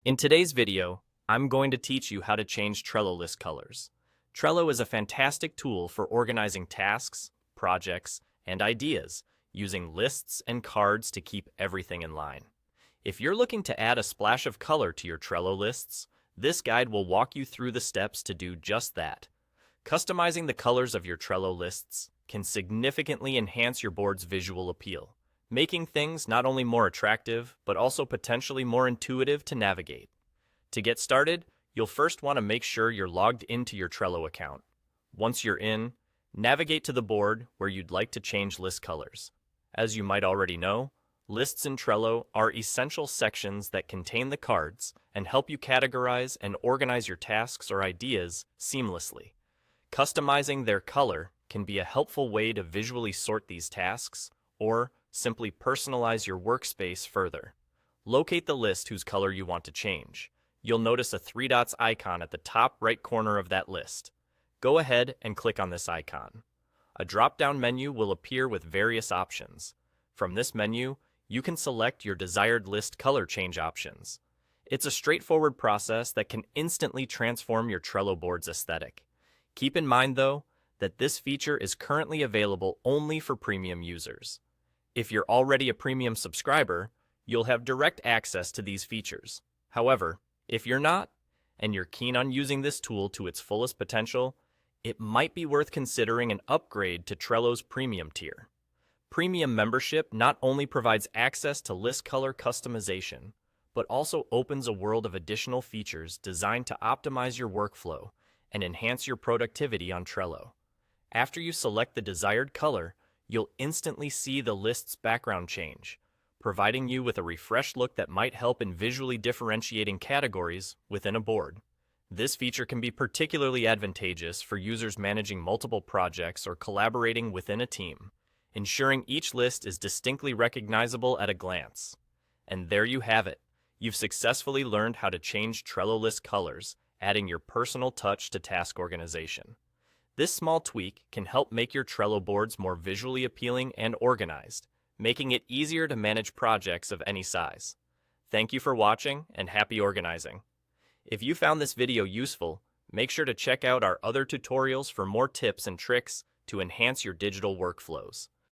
In today's video, I'm going to teach you how to change Trello list colors. Trello is a fantastic tool for organizing tasks, projects, and ideas, using lists and cards to keep everything in line. If you're looking to add a splash of color to your Trello lists, this guide will walk you through the steps to do just that. Customizing the colors of your Trello lists can significantly enhance your board's visual appeal, making things not only more attractive, but also potentially more intuitive to navigate. To get started, you'll first want to make sure you're logged into your Trello account. Once you're in, navigate to the board where you'd like to change list colors. As you might already know, lists in Trello are essential sections that contain the cards and help you categorize and organize your tasks or ideas seamlessly. Customizing their color can be a helpful way to visually sort these tasks, or simply personalize your workspace further. Locate the list whose color you want to change. You'll notice a three dots icon at the top right corner of that list. Go ahead and click on this icon. A drop-down menu will appear with various options. From this menu, you can select your desired list color change options. It's a straightforward process that can instantly transform your Trello board's aesthetic. Keep in mind, though, that this feature is currently available only for premium users. If you're already a premium subscriber, you'll have direct access to these features. However, if you're not, and you're keen on using this tool to its fullest potential, it might be worth considering an upgrade to Trello's premium tier. Premium membership not only provides access to list color customization, but also opens a world of additional features designed to optimize your workflow and enhance your productivity on Trello. After you select the desired color, you'll instantly see the list's background change, providing you with a refreshed look that might help in visually differentiating categories within a board. This feature can be particularly advantageous for users managing multiple projects or collaborating within a team, ensuring each list is distinctly recognizable at a glance. And there you have it. You've successfully learned how to change Trello list colors, adding your personal touch to task organization. This small tweak can help make your Trello boards more visually appealing and organized, making it easier to manage projects of any size. Thank you for watching and happy organizing. If you found this video useful, make sure to check out our other tutorials for more tips and tricks to enhance your digital workflows.